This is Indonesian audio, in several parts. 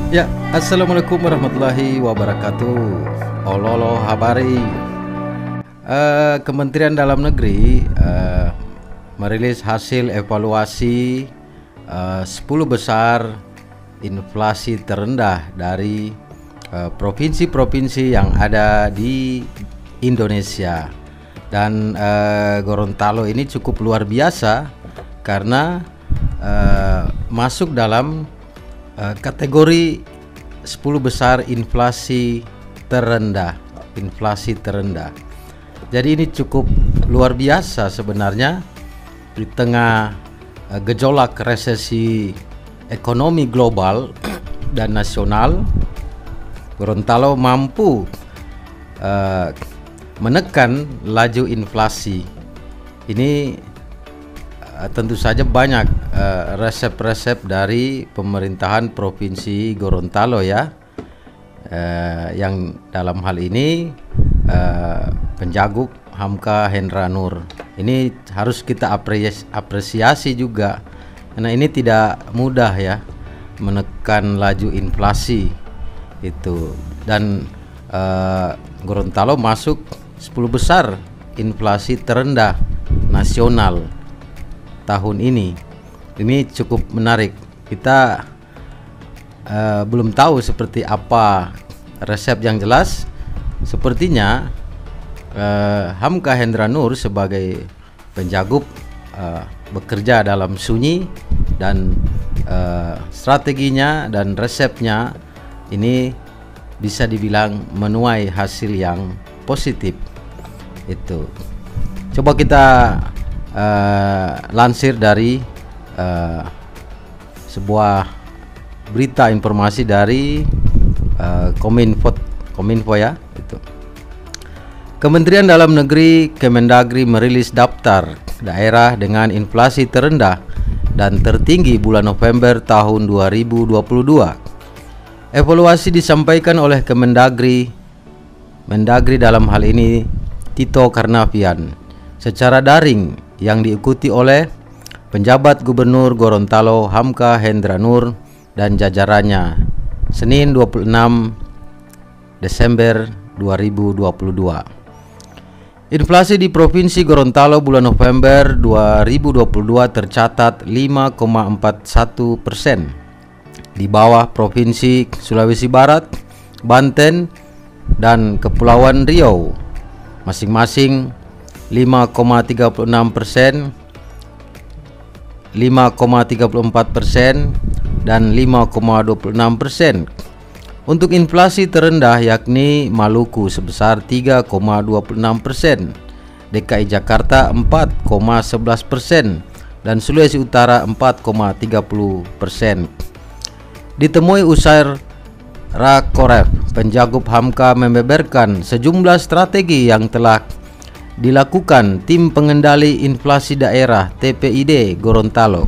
Ya, assalamualaikum warahmatullahi wabarakatuh. Ololo habari. Kementerian Dalam Negeri merilis hasil evaluasi 10 besar inflasi terendah dari provinsi-provinsi yang ada di Indonesia. Dan Gorontalo ini cukup luar biasa karena masuk dalam kategori 10 besar inflasi terendah. Jadi ini cukup luar biasa sebenarnya di tengah gejolak resesi ekonomi global dan nasional. Gorontalo mampu menekan laju inflasi. Ini tentu saja banyak resep-resep dari pemerintahan Provinsi Gorontalo ya, yang dalam hal ini Penjagup Hamka Hendra Nur. Ini harus kita apresiasi juga karena ini tidak mudah ya menekan laju inflasi itu. Dan Gorontalo masuk 10 besar inflasi terendah nasional tahun ini. Ini cukup menarik. Kita belum tahu seperti apa resep yang jelas. Sepertinya Hamka Hendra Nur sebagai Penjagup bekerja dalam sunyi dan strateginya dan resepnya ini bisa dibilang menuai hasil yang positif. Itu. Coba kita lansir dari sebuah berita informasi dari Kominfo ya. Itu. Kementerian Dalam Negeri Kemendagri merilis daftar daerah dengan inflasi terendah dan tertinggi bulan November tahun 2022. Evaluasi disampaikan oleh Mendagri dalam hal ini Tito Karnavian secara daring yang diikuti oleh penjabat Gubernur Gorontalo Hamka Hendra Nur dan jajarannya Senin 26 Desember 2022. Inflasi di Provinsi Gorontalo bulan November 2022 tercatat 5,41%, di bawah Provinsi Sulawesi Barat, Banten, dan Kepulauan Riau, masing-masing 5,36%, 5,34%, dan 5,26%. Untuk inflasi terendah yakni Maluku sebesar 3,26%, DKI Jakarta 4,11%, dan Sulawesi Utara 4,30%. Ditemui usai Rakoref, Penjagup Hamka membeberkan sejumlah strategi yang telah dilakukan Tim Pengendali Inflasi Daerah TPID Gorontalo.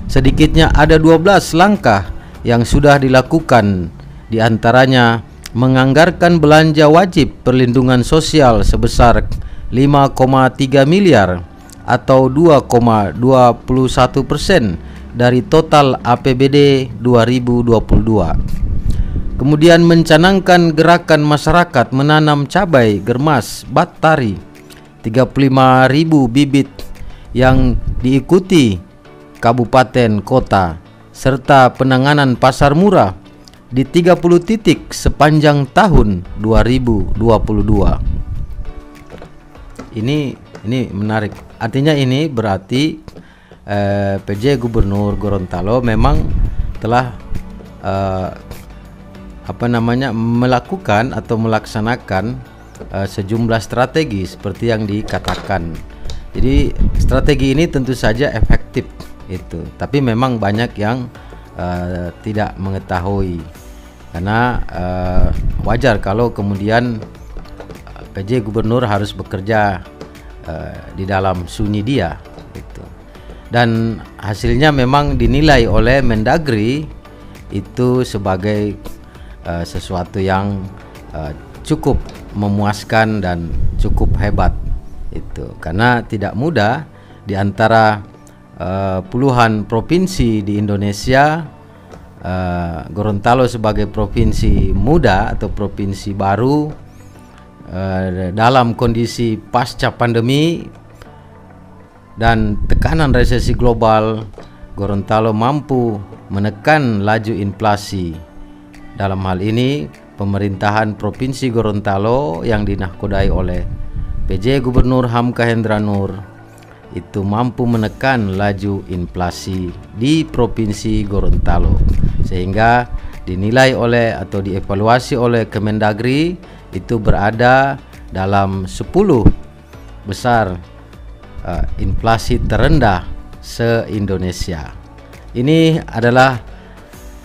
Sedikitnya ada 12 langkah yang sudah dilakukan, di antaranya menganggarkan belanja wajib perlindungan sosial sebesar 5,3 miliar atau 2,21% dari total APBD 2022. Kemudian mencanangkan gerakan masyarakat menanam cabai germas Battari 35.000 bibit yang diikuti kabupaten kota, serta penanganan pasar murah di 30 titik sepanjang tahun 2022. Ini menarik. Artinya ini berarti PJ Gubernur Gorontalo memang telah melakukan atau melaksanakan sejumlah strategi seperti yang dikatakan. Jadi strategi ini tentu saja efektif itu, tapi memang banyak yang tidak mengetahui, karena wajar kalau kemudian PJ Gubernur harus bekerja di dalam sunyi dia gitu. Dan hasilnya memang dinilai oleh Mendagri itu sebagai sesuatu yang cukup memuaskan dan cukup hebat itu, karena tidak mudah di antara puluhan provinsi di Indonesia Gorontalo sebagai provinsi muda atau provinsi baru dalam kondisi pasca pandemi dan tekanan resesi global, Gorontalo mampu menekan laju inflasi. Dalam hal ini, pemerintahan Provinsi Gorontalo yang dinahkodai oleh PJ Gubernur Hamka Hendra Nur itu mampu menekan laju inflasi di Provinsi Gorontalo, sehingga dinilai oleh atau dievaluasi oleh Kemendagri itu berada dalam 10 besar inflasi terendah se-Indonesia. Ini adalah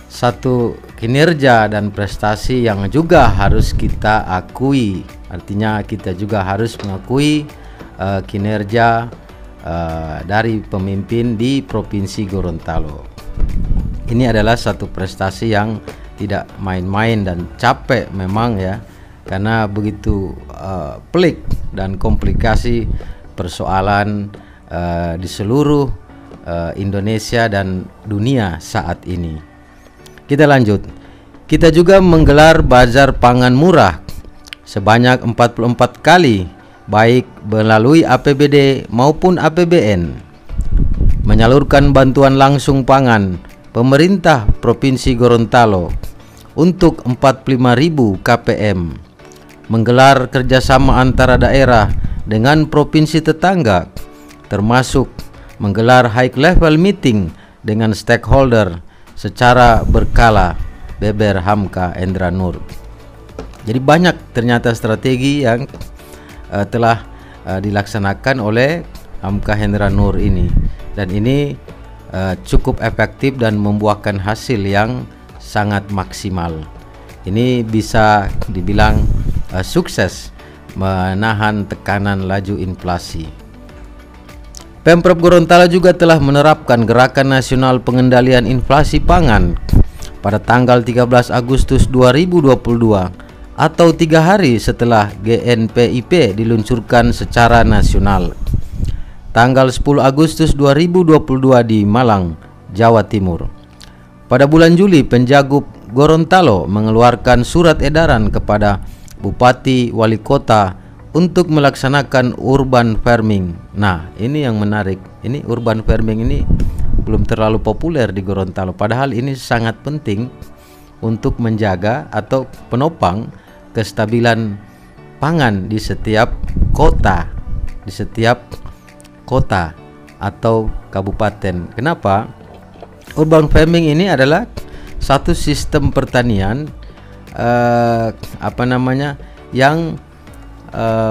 satu kinerja dan prestasi yang juga harus kita akui. Artinya kita juga harus mengakui kinerja dari pemimpin di Provinsi Gorontalo. Ini adalah satu prestasi yang tidak main-main dan capek memang ya, karena begitu pelik dan komplikasi persoalan di seluruh Indonesia dan dunia saat ini. Kita lanjut. Kita juga menggelar bazar pangan murah sebanyak 44 kali, baik melalui APBD maupun APBN. Menyalurkan bantuan langsung pangan pemerintah Provinsi Gorontalo untuk 45.000 KPM. Menggelar kerjasama antara daerah dengan provinsi tetangga, termasuk menggelar high level meeting dengan stakeholder secara berkala, beber Hamka Hendra Nur. Jadi banyak ternyata strategi yang telah dilaksanakan oleh Hamka Hendra Nur ini, dan ini cukup efektif dan membuahkan hasil yang sangat maksimal. Ini bisa dibilang sukses menahan tekanan laju inflasi. Pemprov Gorontalo juga telah menerapkan Gerakan Nasional Pengendalian Inflasi Pangan pada tanggal 13 Agustus 2022 atau 3 hari setelah GNPIP diluncurkan secara nasional. Tanggal 10 Agustus 2022 di Malang, Jawa Timur. Pada bulan Juli, Penjagup Gorontalo mengeluarkan surat edaran kepada Bupati Wali Kota untuk melaksanakan urban farming. Nah, ini yang menarik. Ini urban farming ini belum terlalu populer di Gorontalo, padahal ini sangat penting untuk menjaga atau penopang kestabilan pangan di setiap kota, atau kabupaten. Kenapa? Urban farming ini adalah satu sistem pertanian yang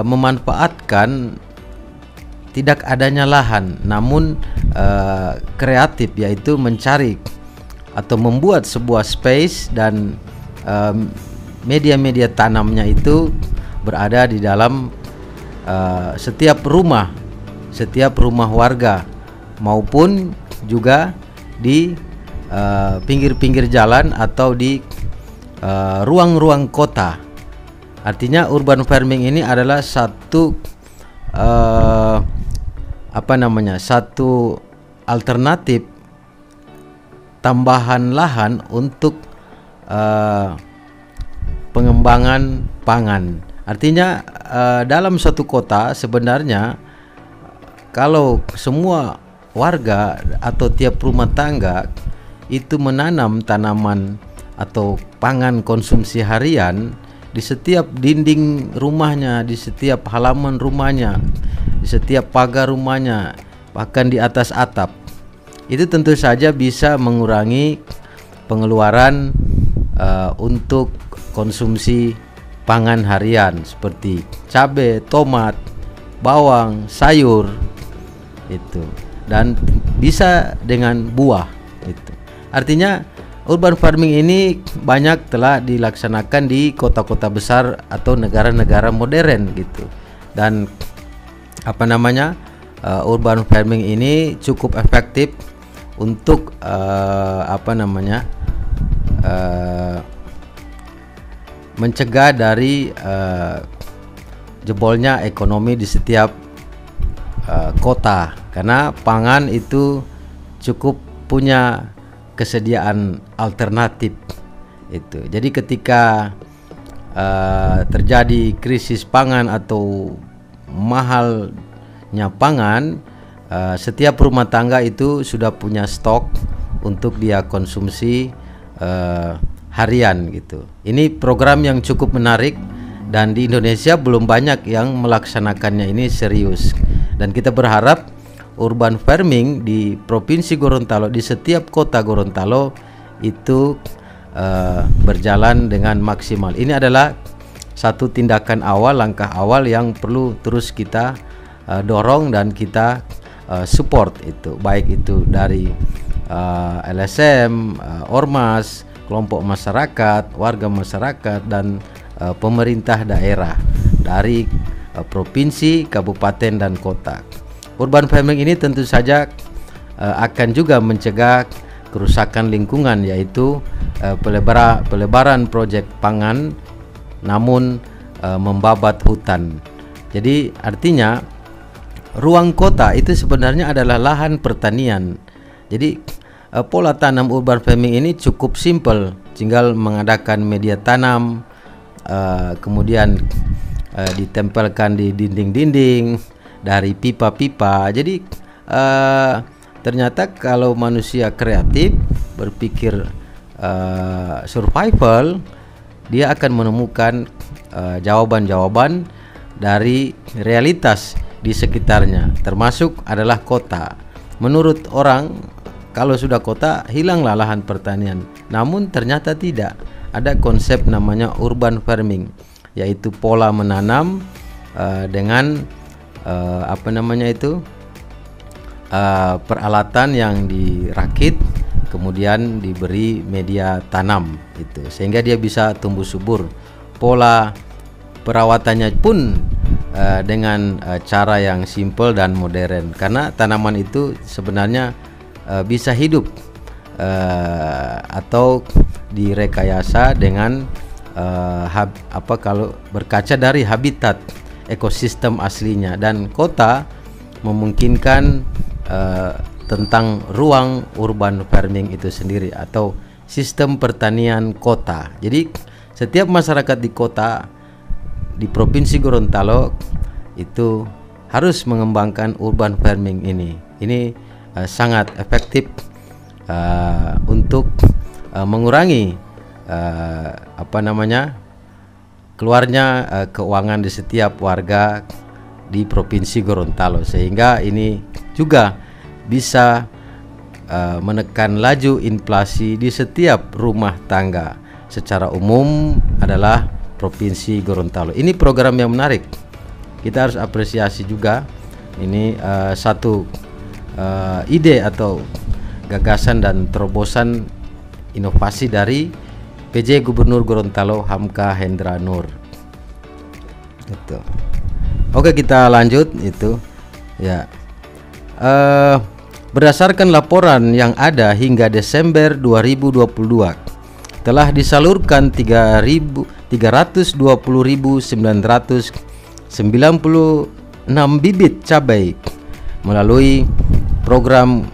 memanfaatkan tidak adanya lahan, namun kreatif, yaitu mencari atau membuat sebuah space dan media-media tanamnya itu berada di dalam setiap rumah warga, maupun juga di pinggir-pinggir jalan atau di ruang-ruang kota. Artinya urban farming ini adalah satu satu alternatif tambahan lahan untuk pengembangan pangan. Artinya dalam suatu kota sebenarnya kalau semua warga atau tiap rumah tangga itu menanam tanaman atau pangan konsumsi harian di setiap dinding rumahnya, di setiap halaman rumahnya, di setiap pagar rumahnya, bahkan di atas atap, itu tentu saja bisa mengurangi pengeluaran untuk konsumsi pangan harian seperti cabai, tomat, bawang, sayur itu, dan bisa dengan buah itu. Artinya urban farming ini banyak telah dilaksanakan di kota-kota besar atau negara-negara modern gitu. Dan urban farming ini cukup efektif untuk mencegah dari jebolnya ekonomi di setiap kota, karena pangan itu cukup punya kesediaan alternatif itu. Jadi ketika terjadi krisis pangan atau mahalnya pangan, setiap rumah tangga itu sudah punya stok untuk dia konsumsi harian gitu. Ini program yang cukup menarik dan di Indonesia belum banyak yang melaksanakannya ini serius. Dan kita berharap urban farming di Provinsi Gorontalo, di setiap kota Gorontalo itu berjalan dengan maksimal. Ini adalah satu tindakan awal, langkah awal yang perlu terus kita dorong dan kita support itu, baik itu dari LSM, ormas, kelompok masyarakat, warga masyarakat, dan pemerintah daerah dari provinsi, kabupaten, dan kota. Urban farming ini tentu saja akan juga mencegah kerusakan lingkungan, yaitu pelebaran proyek pangan namun membabat hutan. Jadi artinya ruang kota itu sebenarnya adalah lahan pertanian. Jadi pola tanam urban farming ini cukup simpel, tinggal mengadakan media tanam, kemudian ditempelkan di dinding-dinding dari pipa-pipa. Jadi ternyata kalau manusia kreatif berpikir survival, dia akan menemukan jawaban-jawaban dari realitas di sekitarnya, termasuk adalah kota. Menurut orang, kalau sudah kota hilanglah lahan pertanian. Namun ternyata tidak. Ada konsep namanya urban farming, yaitu pola menanam dengan peralatan yang dirakit, kemudian diberi media tanam itu, sehingga dia bisa tumbuh subur. Pola perawatannya pun dengan cara yang simpel dan modern, karena tanaman itu sebenarnya bisa hidup atau direkayasa dengan kalau berkaca dari habitat ekosistem aslinya. Dan kota memungkinkan tentang ruang urban farming itu sendiri atau sistem pertanian kota. Jadi setiap masyarakat di kota di Provinsi Gorontalo itu harus mengembangkan urban farming ini. Ini sangat efektif untuk mengurangi keluarnya keuangan di setiap warga di Provinsi Gorontalo, sehingga ini juga bisa menekan laju inflasi di setiap rumah tangga. Secara umum adalah Provinsi Gorontalo. Ini program yang menarik. Kita harus apresiasi juga. Ini satu ide atau gagasan dan terobosan inovasi dari PJ Gubernur Gorontalo Hamka Hendra Nur. Itu. Oke, kita lanjut itu. Ya. Berdasarkan laporan yang ada hingga Desember 2022, telah disalurkan 320.996 bibit cabai melalui program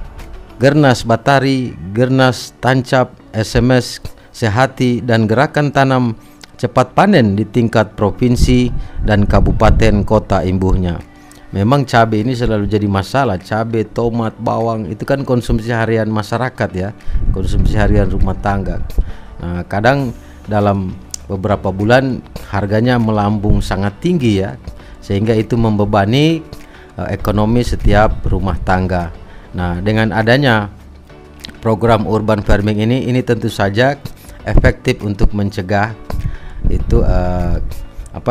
Gernas Batari, Gernas Tancap, SMS Sehati, dan gerakan tanam cepat panen di tingkat provinsi dan kabupaten kota imbuhnya. Memang cabai ini selalu jadi masalah. Cabai, tomat, bawang itu kan konsumsi harian masyarakat ya, konsumsi harian rumah tangga. Nah, kadang dalam beberapa bulan harganya melambung sangat tinggi ya, sehingga itu membebani ekonomi setiap rumah tangga. Nah, dengan adanya program urban farming ini tentu saja efektif untuk mencegah itu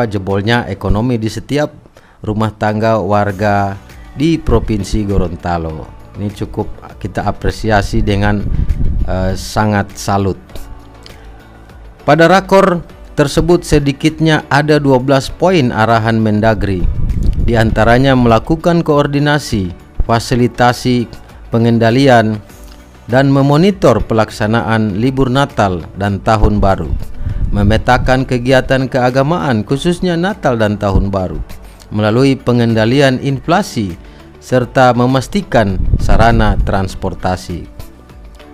jebolnya ekonomi di setiap rumah tangga warga di Provinsi Gorontalo. Ini cukup kita apresiasi dengan sangat salut. Pada rakor tersebut sedikitnya ada 12 poin arahan Mendagri. Di antaranya melakukan koordinasi, fasilitasi, pengendalian, dan memonitor pelaksanaan libur Natal dan Tahun Baru, memetakan kegiatan keagamaan khususnya Natal dan Tahun Baru melalui pengendalian inflasi, serta memastikan sarana transportasi.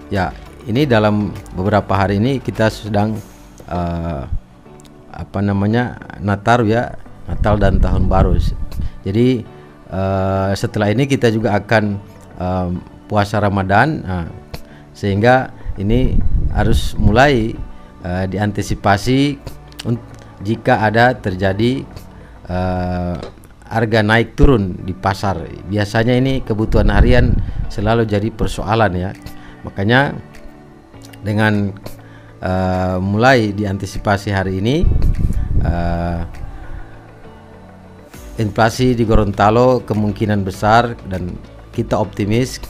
Ya, ini dalam beberapa hari ini kita sedang Natal ya, Natal dan Tahun Baru. Jadi setelah ini kita juga akan puasa Ramadan, sehingga ini harus mulai diantisipasi jika ada terjadi harga naik turun di pasar. Biasanya ini kebutuhan harian selalu jadi persoalan ya. Makanya dengan mulai diantisipasi hari ini, inflasi di Gorontalo kemungkinan besar dan kita optimis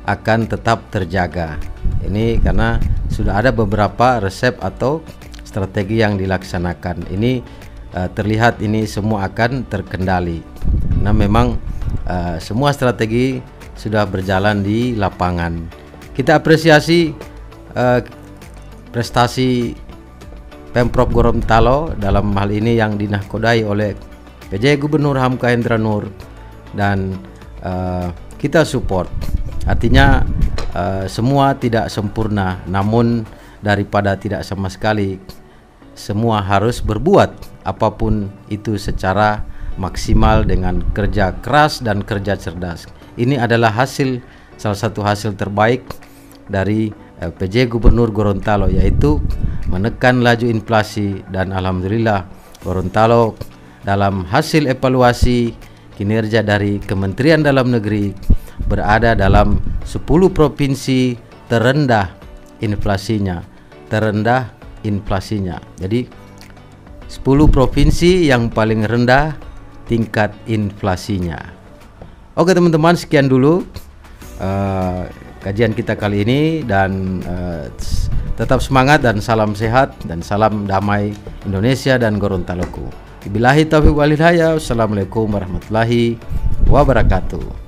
akan tetap terjaga. Ini karena sudah ada beberapa resep atau strategi yang dilaksanakan. Ini terlihat ini semua akan terkendali. Nah, memang semua strategi sudah berjalan di lapangan. Kita apresiasi prestasi Pemprov Gorontalo dalam hal ini yang dinahkodai oleh PJ Gubernur Hamka Hendra Nur, dan kita support. Artinya semua tidak sempurna, namun daripada tidak sama sekali, semua harus berbuat apapun itu secara maksimal dengan kerja keras dan kerja cerdas. Ini adalah salah satu hasil terbaik dari PJ Gubernur Gorontalo, yaitu menekan laju inflasi, dan alhamdulillah Gorontalo dalam hasil evaluasi kinerja dari Kementerian Dalam Negeri berada dalam 10 provinsi terendah inflasinya. Jadi 10 provinsi yang paling rendah tingkat inflasinya. Oke teman-teman, sekian dulu kajian kita kali ini, dan tetap semangat dan salam sehat dan salam damai Indonesia dan Gorontaloku. Billahi taufiq wal hidayah. Wassalamualaikum warahmatullahi wabarakatuh.